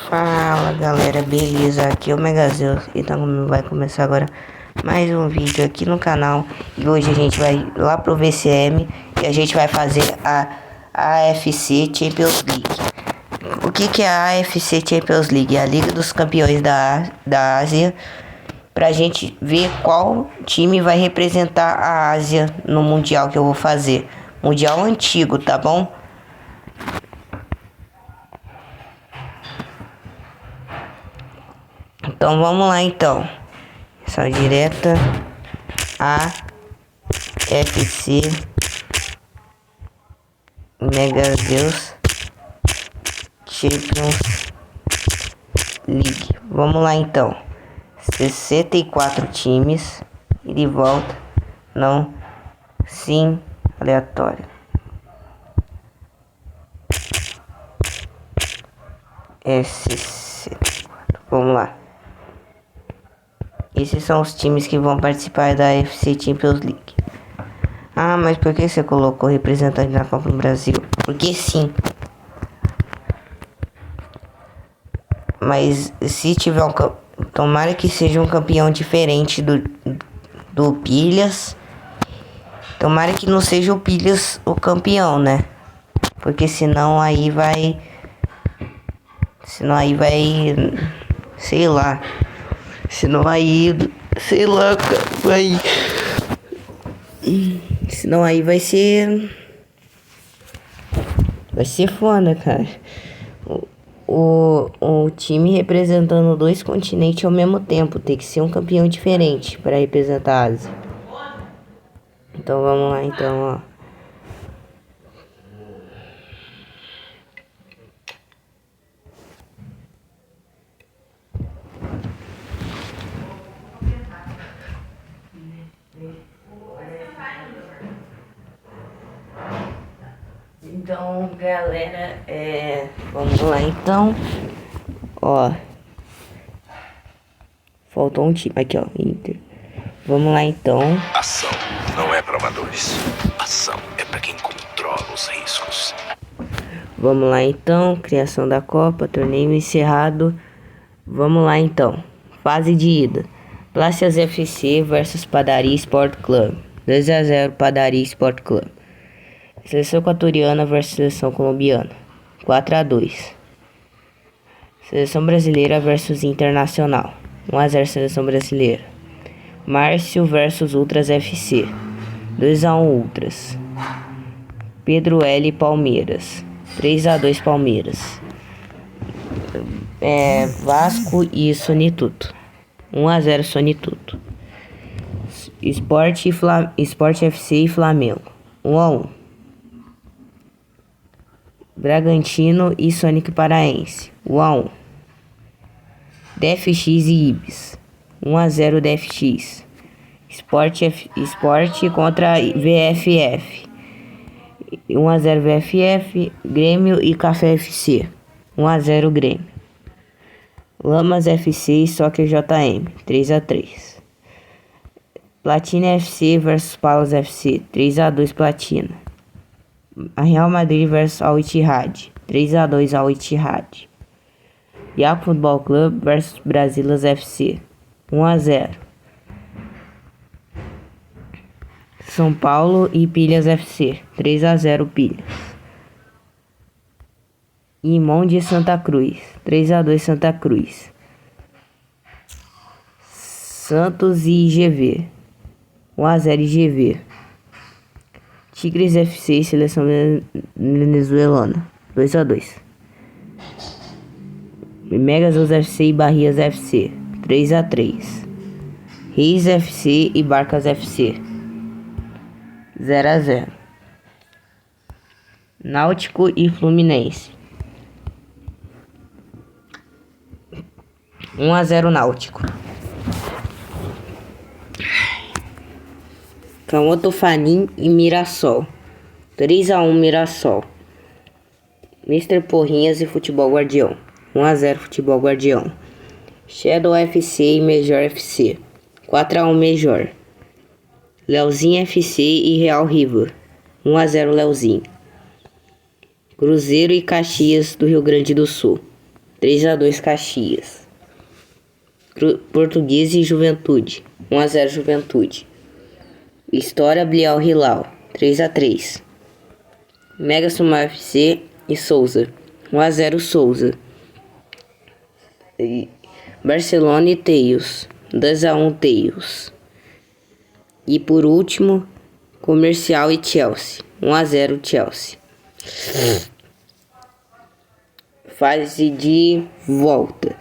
Fala galera, beleza? Aqui é o Megazeus, então vai começar agora mais um vídeo aqui no canal. E hoje a gente vai lá pro VCM e a gente vai fazer a AFC Champions League. O que é a AFC Champions League? É a Liga dos Campeões da Ásia, pra gente ver qual time vai representar a Ásia no Mundial que eu vou fazer. Mundial antigo, tá bom? Então vamos lá então. Só direta AFC Megazeus Champions League. Vamos lá então. 64 times e de volta. Não, sim, aleatório. S64. Vamos lá. Esses são os times que vão participar da AFC Champions League. Ah, mas por que você colocou representante na Copa do Brasil? Porque sim. Mas se tiver tomara que seja um campeão diferente do Pilhas. Tomara que não seja o Pilhas o campeão, né? Porque senão aí vai... Sei lá. Senão aí vai ser foda, cara. O time representando dois continentes ao mesmo tempo. Tem que ser um campeão diferente para representar a Ásia. Então vamos lá então, ó. Então, galera, vamos lá então. Ó, faltou um time aqui, ó, Inter. Vamos lá então. Ação não é para amadores. Ação é para quem controla os riscos. Vamos lá então, criação da Copa, torneio encerrado. Vamos lá então. Fase de ida. Plácias FC versus Padaria Sport Club. 2-0 Padaria Sport Club. Seleção equatoriana versus seleção colombiana. 4-2. Seleção brasileira versus internacional. 1-0 seleção brasileira. Márcio versus Ultras FC. 2-1 Ultras. Pedro L Palmeiras. 3-2 Palmeiras. Vasco e Sonituto. 1-0 Sonituto. Sport FC e Flamengo. 1-1. Bragantino e Sonic Paraense. 1-1. DFX e Ibis. 1-0 DFX. Sport contra VFF. 1-0 VFF. Grêmio e Café FC. 1-0 Grêmio. Lamas FC e Soccer JM. 3-3. Platina FC versus Palos FC. 3-2 Platina. A Real Madrid versus Al Ittihad. 3-2 Al Ittihad. Iaco Futebol Clube versus Brasilas FC. 1-0. São Paulo e Pilhas FC. 3-0 Pilhas. Imon de Santa Cruz. 3-2 Santa Cruz. Santos e IGV. 1-0 IGV. Tigres FC e Seleção Venezuelana. 2-2. Megazeus FC e Barrias FC. 3-3. Reis FC e Barcas FC. 0-0. Náutico e Fluminense. 1-0 Náutico. Camoto Fanin e Mirassol. 3-1 Mirassol. Mr. Porrinhas e Futebol Guardião. 1-0 Futebol Guardião. Shadow FC e Major FC. 4-1 Major. Leozinho FC e Real River. 1-0 Leozinho. Cruzeiro e Caxias do Rio Grande do Sul. 3-2 Caxias. Portuguesa e Juventude, 1-0 Juventude. História Blial Hilal, 3-3. Mega Sumar FC e Souza, 1-0 Souza. Barcelona e Teios, 2-1 Teios. E por último, Comercial e Chelsea, 1-0 Chelsea. Fase de volta.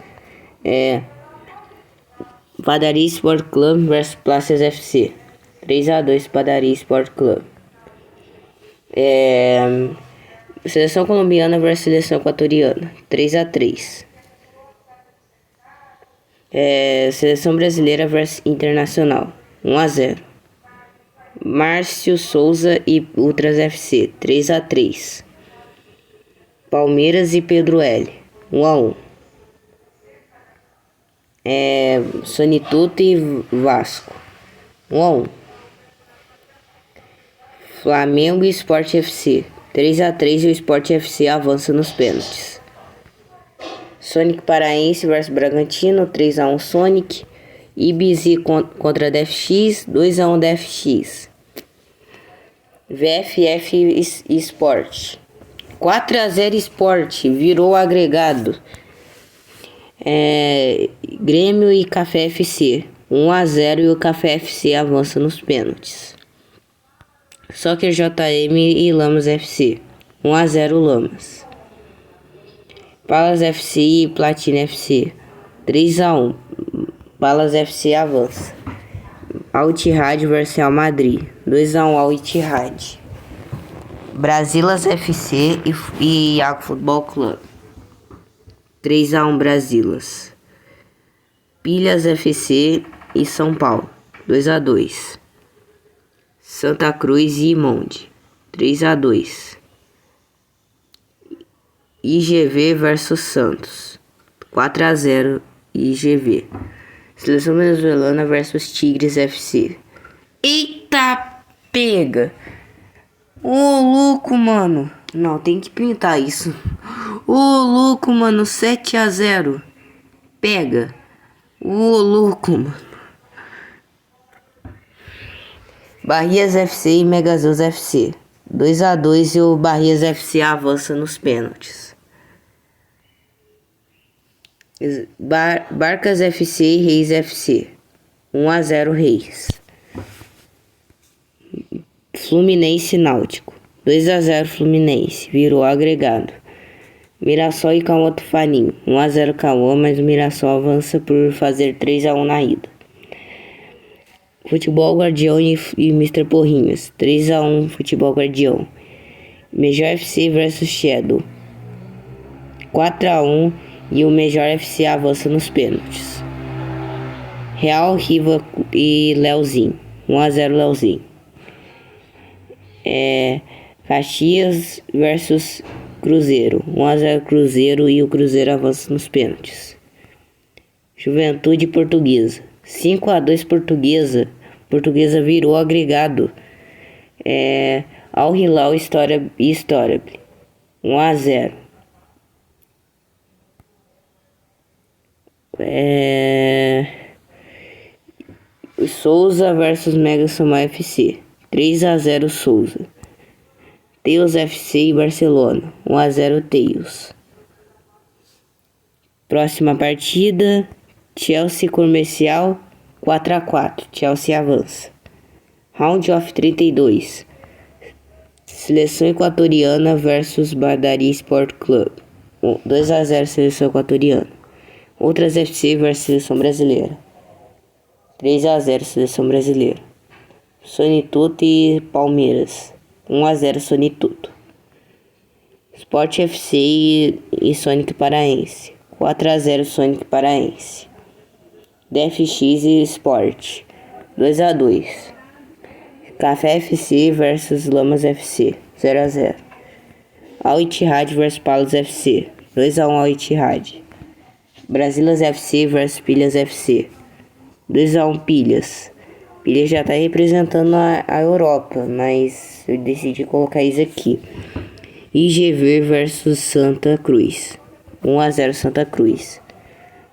Padaria Sport Club vs Placas FC, 3-2 Padaria Sport Club. Seleção colombiana vs seleção equatoriana, 3-3. Seleção brasileira vs Internacional, 1-0. Márcio Souza e Ultras FC, 3-3. Palmeiras e Pedro L, 1-1. Sonituto e Vasco, 1-1. Flamengo e Sport FC, 3-3 e o Sport FC avança nos pênaltis. Sonic Paraense vs Bragantino, 3-1 Sonic. IBZ contra DFX, 2-1 DFX. VFF Sport, 4-0 Sport, virou agregado. Grêmio e Café FC, 1-0 e o Café FC avança nos pênaltis. Soccer JM e Lamas FC, 1-0 Lamas. Palas FC e Platina FC, 3-1. Palas FC avança. Al Ittihad vs Real Madrid, 2-1 Al Ittihad. Brasilas FC e Iago Futebol Clube, 3-1 Brasilas. Pilhas FC e São Paulo, 2-2. Santa Cruz e Monde, 3-2. IGV vs Santos, 4-0 IGV. Seleção venezuelana versus Tigres FC. Eita, pega! Ô, louco, mano. Não, tem que pintar isso. Ô, louco, mano. 7-0. Pega. Ô, louco, mano. Barrias FC e Megazeus FC, 2-2 e o Barrias FC avança nos pênaltis. Barcas FC e Reis FC, 1-0 Reis. Fluminense e Náutico, 2-0 Fluminense, virou agregado. Mirassol e Cauã Tufaninho, 1-0 Cauã, mas o Mirassol avança por fazer 3-1 na ida. Futebol Guardião e Mr. Porrinhos, 3-1 Futebol Guardião. Major FC vs Shadow, 4-1 e o Major FC avança nos pênaltis. Real, Riva e Leozinho, 1-0 Leozinho. Caxias vs Cruzeiro, 1-0 Cruzeiro e o Cruzeiro avança nos pênaltis. Juventude Portuguesa, 5-2 Portuguesa. Portuguesa virou agregado. Al Hilal História e História, 1-0. Souza versus Mega Sumar FC, 3-0 Souza. Teios FC e Barcelona, 1-0 Teios. Próxima partida, Chelsea Comercial, 4-4, Chelsea avança. Round of 32. Seleção Equatoriana versus Padaria Sport Club, 2-0 Seleção Equatoriana. Outras FC versus Seleção Brasileira, 3-0 Seleção Brasileira. Sonituto e Palmeiras, 1-0 Sonituto. Sport FC e Sonic Paraense, 4-0 Sonic Paraense. DFX e Sport, 2-2. Café FC versus Lamas FC, 0-0. Al Ittihad versus Palos FC, 2-1 Al Ittihad. Brasilas FC versus Pilhas FC, 2-1 Pilhas. Pilhas já tá representando a Europa, mas eu decidi colocar isso aqui. IGV versus Santa Cruz, 1-0 Santa Cruz.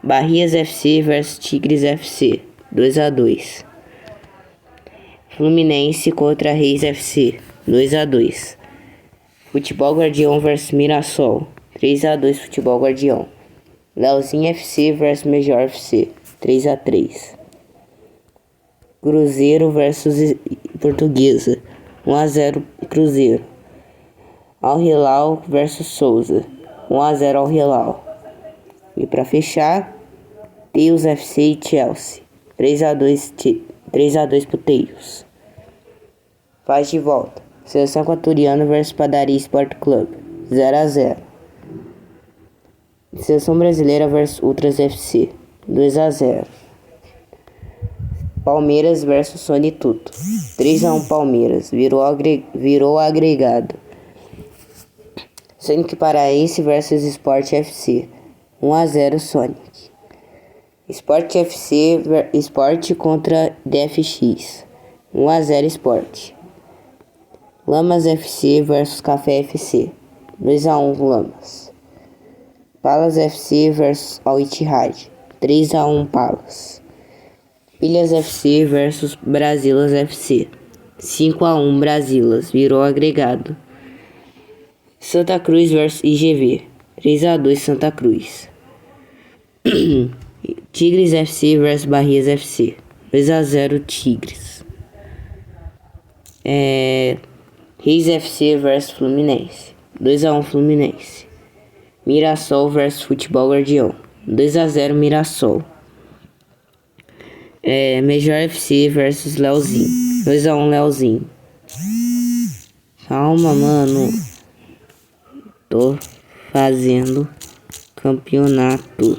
Barrias FC versus Tigres FC, 2-2. Fluminense contra Reis FC, 2-2. Futebol Guardião versus Mirassol, 3-2 Futebol Guardião. Leozinho FC versus Major FC, 3-3. Cruzeiro versus Portuguesa, 1-0 Cruzeiro. Al Hilal versus Souza, 1-0 Al Hilal. E para fechar, Teus FC e Chelsea, 3-2 pro Teus. Faz de volta. Seleção Equatoriana versus Padaria Sport Club, 0-0. Seleção Brasileira versus Ultras FC, 2-0. Palmeiras versus Sonituto, 3-1 Palmeiras, virou agregado. Sonic Paraense versus Sport FC, 1-0 Sonic. Sport FC Sport contra DFX, 1-0 Sport. Lamas FC versus Café FC, 2-1 Lamas. Palas FC versus Al Ittihad, 3-1 Palas. Pilhas FC versus Brasilas FC, 5-1 Brasilas, virou agregado. Santa Cruz versus IGV, 3-2 Santa Cruz. Tigres FC versus Barrias FC, 2-0 Tigres. Reis FC versus Fluminense, 2-1 Fluminense. Mirassol versus Futebol Guardião, 2-0 Mirassol. Major FC versus Leozinho, 2-1 Leozinho. Calma, mano. Tô fazendo campeonato.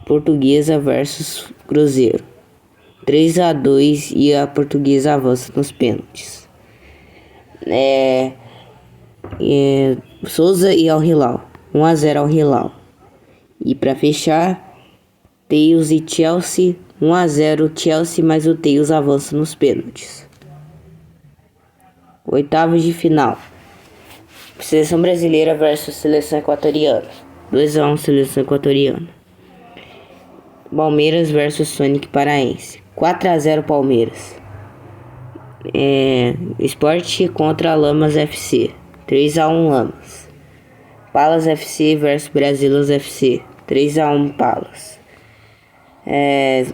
Portuguesa versus Cruzeiro, 3-2 e a Portuguesa avança nos pênaltis. Souza e Al Hilal, 1-0 Al Hilal. E para fechar, Teus e Chelsea, 1-0 Chelsea, mas o Teus avança nos pênaltis. Oitavos de final. Seleção Brasileira versus Seleção Equatoriana, 2-1 Seleção Equatoriana. Palmeiras versus Sonic Paraense, 4-0 Palmeiras. Sport contra Lamas FC, 3-1 Lamas. Palas FC versus Brasilas FC, 3-1 Palas.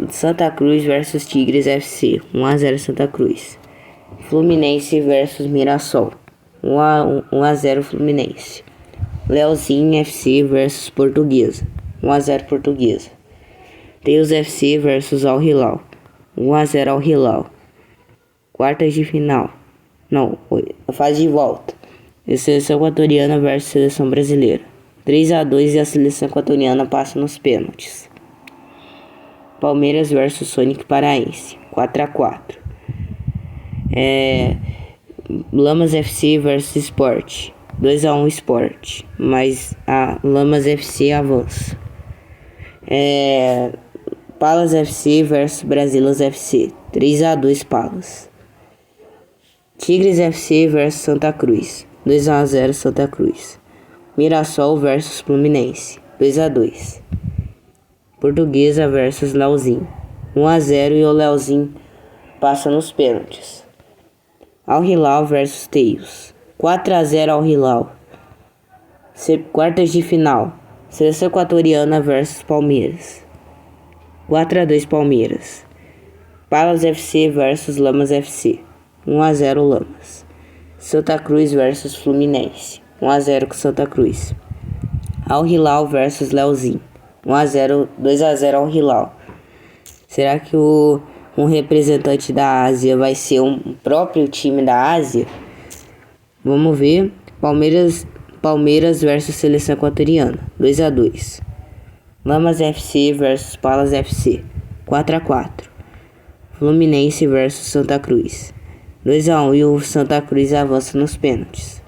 Santa Cruz versus Tigres FC, 1-0 Santa Cruz. Fluminense versus Mirassol, 1-0 Fluminense. Leozinho FC versus Portuguesa, 1-0 Portuguesa. Teus FC versus Al Hilal, 1-0 Al Hilal. Quartas de final. Não, fase de volta. Seleção Equatoriana versus Seleção Brasileira, 3-2 e a Seleção Equatoriana passa nos pênaltis. Palmeiras versus Sonic Paraense, 4-4. Lamas FC versus Sport, 2-1 Sport, mas a Lamas FC avança. Palas FC versus Brasilas FC, 3-2 Palas. Tigres FC versus Santa Cruz, 2-0 Santa Cruz. Mirassol versus Fluminense, 2-2. Portuguesa versus Leozinho, 1-0 e o Leozinho passa nos pênaltis. Al Hilal versus Teus, 4-0 Al Hilal. Quartas de final. Seleção Equatoriana versus Palmeiras, 4-2 Palmeiras. Palas FC versus Lamas FC, 1-0 Lamas. Santa Cruz versus Fluminense, 1-0 com Santa Cruz. Al Hilal versus Leozinho, 2-0 Al Hilal. Será que um representante da Ásia vai ser um próprio time da Ásia? Vamos ver. Palmeiras versus Seleção Equatoriana, 2-2. Lamas FC versus Palas FC, 4-4. Fluminense versus Santa Cruz, 2-1 e o Santa Cruz avança nos pênaltis.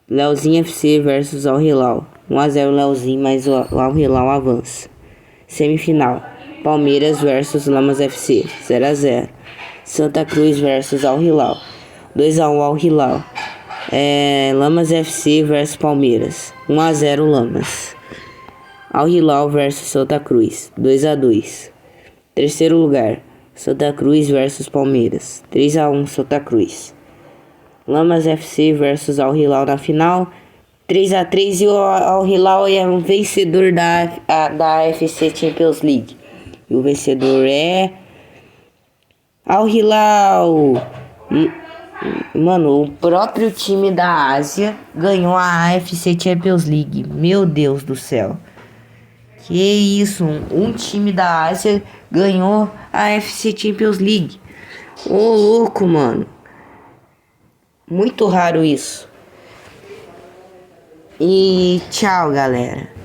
Leozinho FC versus Al Hilal, 1-0 Leozinho, mas o Al Hilal avança. Semifinal. Palmeiras versus Lamas FC, 0-0. Santa Cruz versus Al Hilal, 2-1 Al Hilal. Lamas FC versus Palmeiras. 1-0 Lamas. Al Hilal versus Santa Cruz. 2-2. Terceiro lugar, Santa Cruz versus Palmeiras. 3-1 Santa Cruz. Lamas FC versus Al Hilal na final. 3-3 e o Al Hilal é o vencedor da AFC Champions League. E o vencedor é Al Hilal. Mano, o próprio time da Ásia ganhou a AFC Champions League. Meu Deus do céu. Que isso, um time da Ásia ganhou a AFC Champions League. Ô louco, mano. Muito raro isso. E tchau, galera.